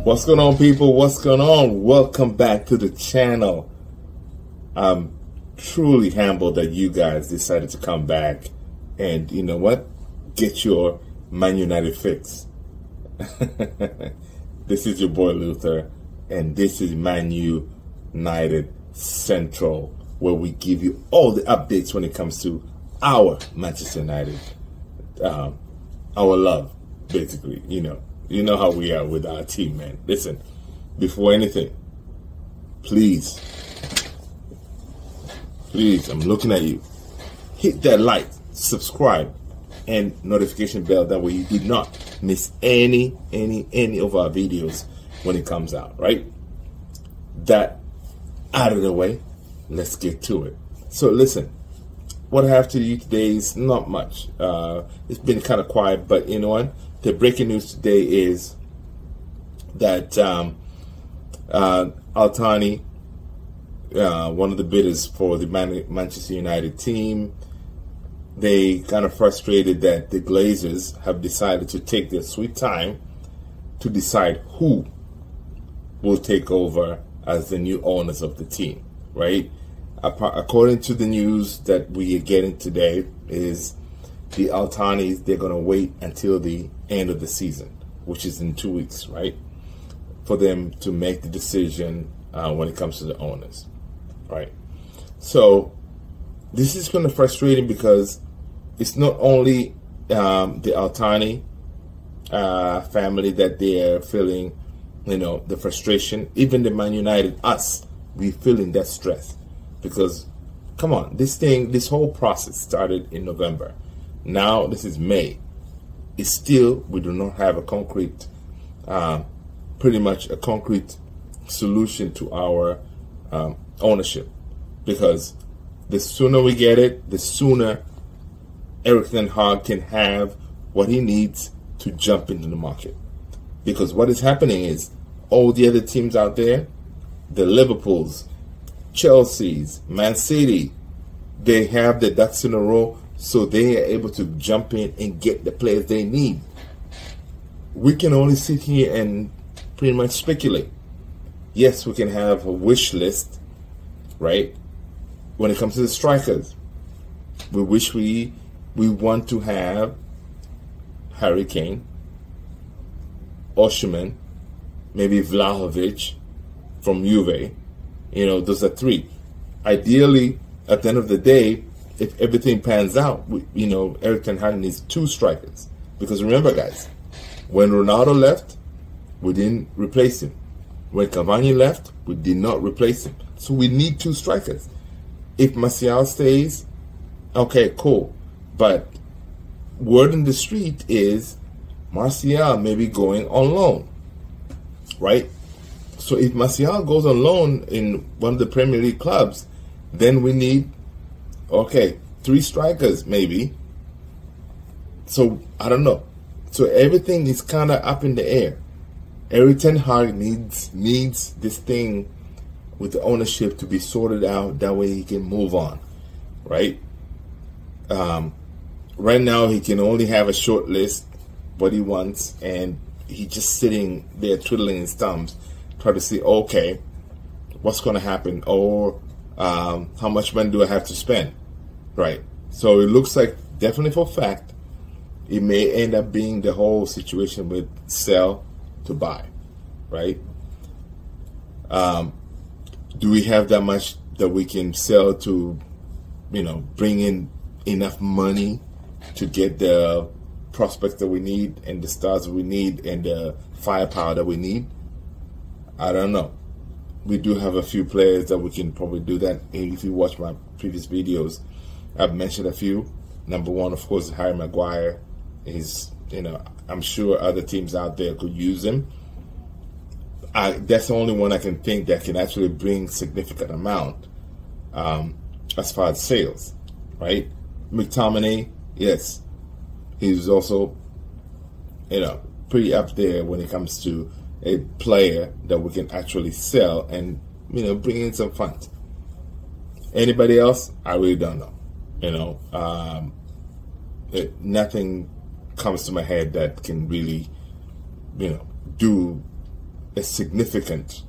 What's going on, people? What's going on? Welcome back to the channel. I'm truly humbled that you guys decided to come back and, you know what, get your Man United fix. This is your boy Luther, and this is Man United Central, where we give you all the updates when it comes to our Manchester United, our love, basically. You know how we are with our team, man. Listen, before anything, please, I'm looking at you. Hit that like, subscribe, and notification bell. That way you do not miss any of our videos when it comes out, right? That out of the way, let's get to it. So listen, what I have to you today is not much. It's been kind of quiet, but you know what? The breaking news today is that Al-Thani, one of the bidders for the Manchester United team, they kind of frustrated that the Glazers have decided to take their sweet time to decide who will take over as the new owners of the team, right? According to the news that we are getting today, is the Al-Thanis, they're going to wait until the end of the season, which is in 2 weeks, right, for them to make the decision when it comes to the owners, right? So this is kind of frustrating because it's not only the Al-Thani family that they're feeling, the frustration. Even the Man United, us, we feeling that stress because, come on, this whole process started in November. Now this is May. It's still, we do not have a concrete, pretty much a concrete solution to our ownership, because the sooner we get it, the sooner Erik ten Hag can have what he needs to jump into the market. Because what is happening is all the other teams out there, the Liverpools, Chelsea's, Man City, they have the ducks in a row, so they are able to jump in and get the players they need. We can only sit here and pretty much speculate. Yes, we can have a wish list, right? When it comes to the strikers, we wish we want to have Harry Kane, Osimhen, maybe Vlahovic from Juve. Those are three. Ideally, at the end of the day, if everything pans out, Erik ten Hag needs 2 strikers. Because remember, guys, when Ronaldo left, we didn't replace him. When Cavani left, we did not replace him. So we need 2 strikers. If Martial stays, okay, cool. But word in the street is Martial may be going on loan, right? So if Martial goes on loan in one of the Premier League clubs, then we need, 3 strikers maybe. So I don't know. So everything is kind of up in the air. Erik ten Hag needs this thing with the ownership to be sorted out. That way he can move on, right? Right now he can only have a short list, what he wants, and he's just sitting there twiddling his thumbs, trying to see, okay, what's going to happen, or how much money do I have to spend, right? So it looks like, definitely for a fact, it may end up being the whole situation with sell to buy, right? Do we have that much that we can sell to, bring in enough money to get the prospects that we need and the stars that we need and the firepower that we need? I don't know. We do have a few players that we can probably do that. And if you watch my previous videos, I've mentioned a few. Number one, of course, Harry Maguire. Is, I'm sure other teams out there could use him. That's the only one I can think that can actually bring significant amount as far as sales, right? McTominay, yes, he's also, pretty up there when it comes to a player that we can actually sell and, bring in some funds. Anybody else? I really don't know. Nothing comes to my head that can really, do a significant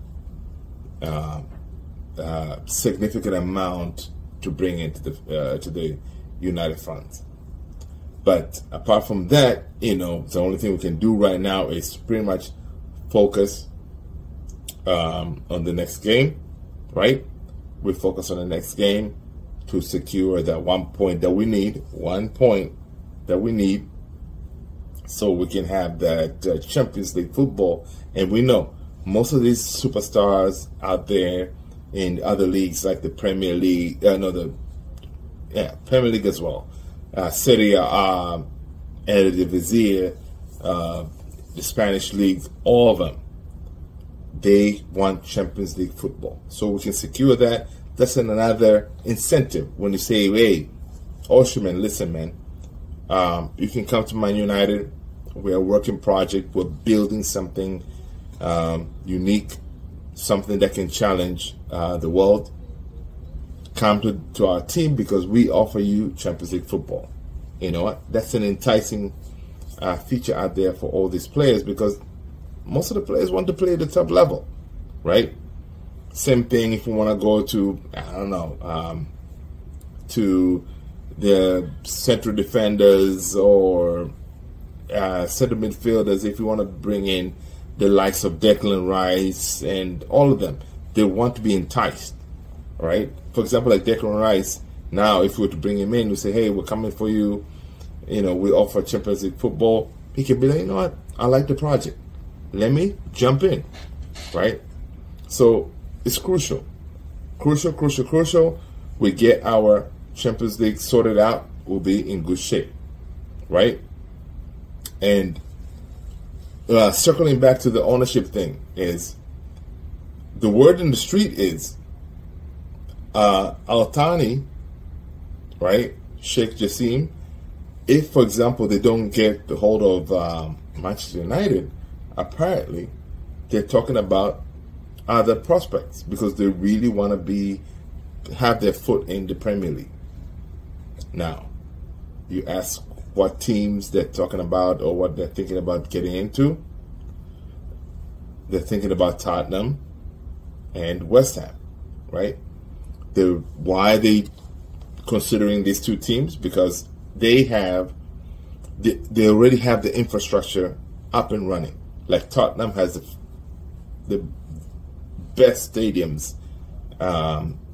amount to bring into the United Funds. But apart from that, the only thing we can do right now is pretty much focus on the next game, right? We focus on the next game to secure that 1 point that we need, so we can have that Champions League football. And we know most of these superstars out there in other leagues like the Premier League, Premier League as well, Serie A, Eredivisie, the Spanish league, all of them, they want Champions League football. So we can secure that. That's another incentive when you say, hey, Osherman, listen, man, you can come to Man United. We're a working project. We're building something unique, something that can challenge the world. Come to our team because we offer you Champions League football. You know what? That's an enticing feature out there for all these players, because most of the players want to play at the top level, right? Same thing if you want to go to, to the central defenders or center midfielders. If you want to bring in the likes of Declan Rice and all of them, they want to be enticed, right? For example, like Declan Rice, now if we were to bring him in, we say, hey, we're coming for you, we offer Champions League football. He can be like, you know what, I like the project. Let me jump in, right? So it's crucial. We get our Champions League sorted out, we'll be in good shape, right? And circling back to the ownership thing, is the word in the street is Al Thani, right? Sheikh Jassim, if, for example, they don't get the hold of Manchester United, apparently they're talking about other prospects because they really want to have their foot in the Premier League. Now, you ask what teams they're talking about or what they're thinking about getting into. They're thinking about Tottenham and West Ham, right? Why are they considering these two teams? Because they already have the infrastructure up and running. Like Tottenham has the best stadiums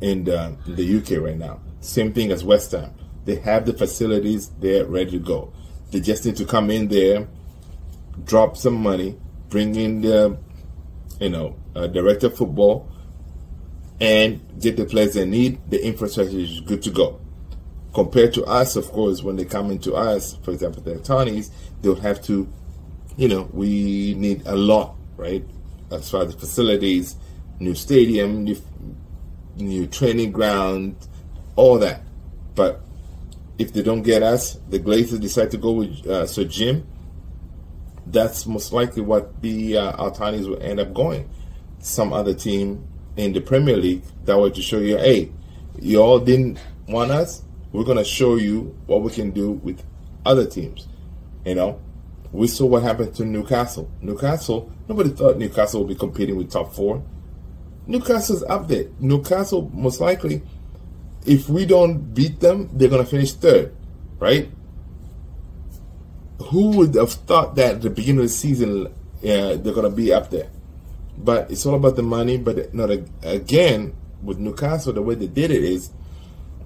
in the UK right now. Same thing as West Ham. They have the facilities, they're ready to go. They just need to come in there, drop some money, bring in the director of football, and get the players they need. The infrastructure is good to go. Compared to us, of course, when they come into us, for example, the Tawnies, they'll have to, we need a lot, right? As far as the facilities, new stadium, new training ground, all that. But if they don't get us, the Glazers decide to go with Sir Jim, that's most likely what the Al-Thani's will end up going. Some other team in the Premier League that way to show you, hey, you all didn't want us, we're going to show you what we can do with other teams. We saw what happened to Newcastle. Nobody thought Newcastle would be competing with top four. Newcastle's up there. Newcastle, most likely, if we don't beat them, they're going to finish third, right? Who would have thought that at the beginning of the season they're going to be up there? But it's all about the money. But not again, with Newcastle, the way they did it is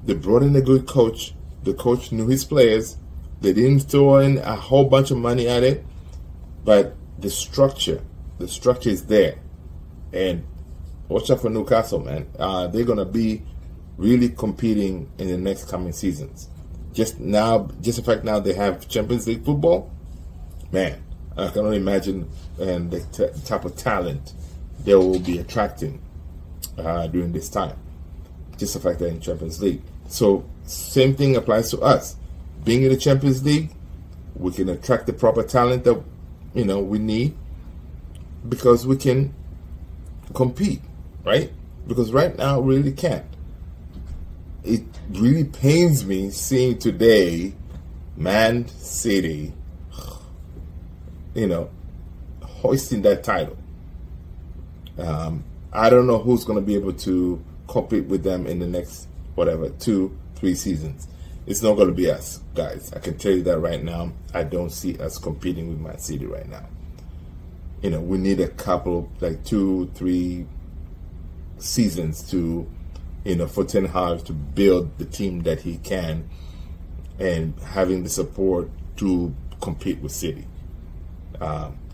they brought in a good coach. The coach knew his players. They didn't throw in a whole bunch of money at it, but the structure is there. And watch out for Newcastle, man. They're going to be really competing in the next coming seasons. Just the fact now they have Champions League football, man, I can only imagine the type of talent they will be attracting during this time. Just the fact they're in Champions League. So same thing applies to us. Being in the Champions League, we can attract the proper talent that we need, because we can compete, right? Because right now we really can't. It really pains me seeing today Man City, hoisting that title. I don't know who's going to be able to compete with them in the next, whatever, 2-3 seasons. It's not going to be us, guys. I can tell you that right now. I don't see us competing with Man City right now. You know, we need a couple, like 2-3 seasons to, you know, for Ten Hag to build the team that he can and having the support to compete with City.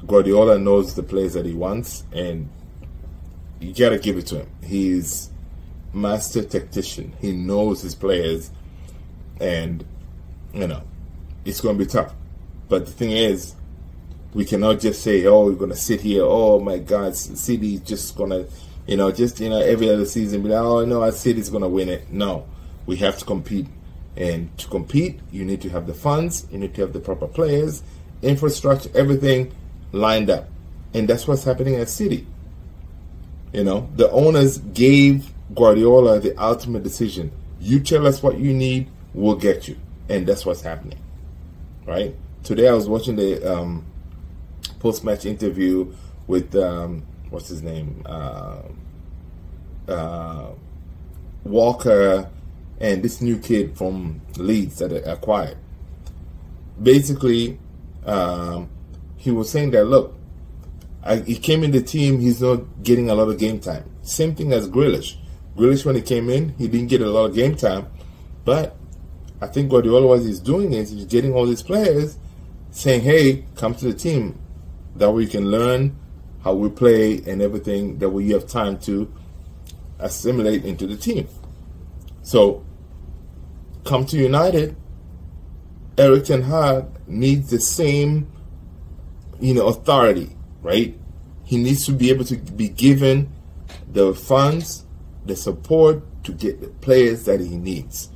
Guardiola knows the players that he wants, and you got to give it to him. He's master tactician. He knows his players, and, you know, it's going to be tough. But the thing is, we cannot just say, oh, we're going to sit here, oh, my God, City's just going to, you know, every other season be like, oh, no, our City's going to win it. No, we have to compete. And to compete, you need to have the funds, you need to have the proper players, infrastructure, everything lined up. And that's what's happening at City. You know, the owners gave Guardiola the ultimate decision. You tell us what you need, we'll get you. And that's what's happening. Right? Today I was watching the post-match interview with, what's his name? Walker and this new kid from Leeds that they acquired. Basically, he was saying that, look, he came in the team, he's not getting a lot of game time. Same thing as Grealish. Grealish, when he came in, he didn't get a lot of game time. But I think Guardiola, what he's doing is he's getting all these players saying, hey, come to the team. That way you can learn how we play and everything. That way you have time to assimilate into the team. So, come to United, Erik ten Hag needs the same, you know, authority, right? He needs to be able to be given the funds, the support to get the players that he needs,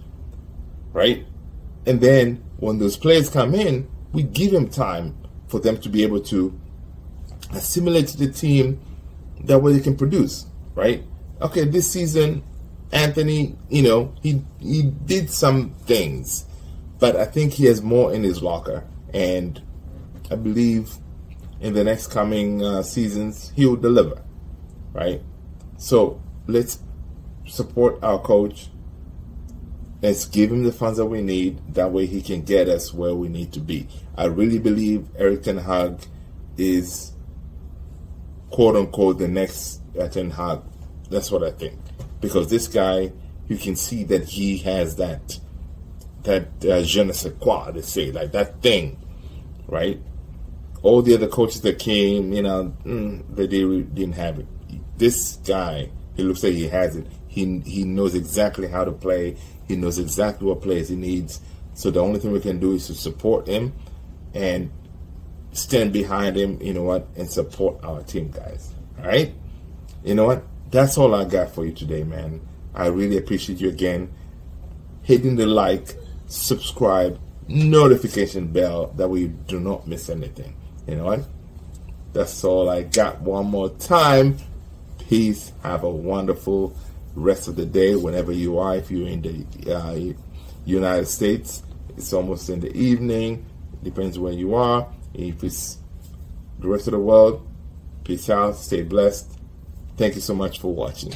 right? And then when those players come in, we give him time for them to be able to assimilate to the team. That way they can produce, right? Okay, this season, Anthony, you know, he did some things, but I think he has more in his locker, and I believe in the next coming seasons he will deliver, right? So let's support our coach. Let's give him the funds that we need. That way he can get us where we need to be. I really believe Erik ten Hag is, quote unquote, the next Ten Hag. That's what I think. Because this guy, you can see that he has that je ne sais quoi, they say, like that thing, right? All the other coaches that came, you know, they didn't have it. This guy, he looks like he has it. He knows exactly how to play. He knows exactly what players he needs. So the only thing we can do is to support him and stand behind him, you know what, and support our team, guys. All right? You know what? That's all I got for you today, man. I really appreciate you again hitting the like, subscribe, notification bell, that way you do not miss anything. You know what? That's all I got. One more time. Peace. Have a wonderful rest of the day whenever you are. If you're in the United States, it's almost in the evening. Depends where you are. If it's the rest of the world, peace out. Stay blessed. Thank you so much for watching.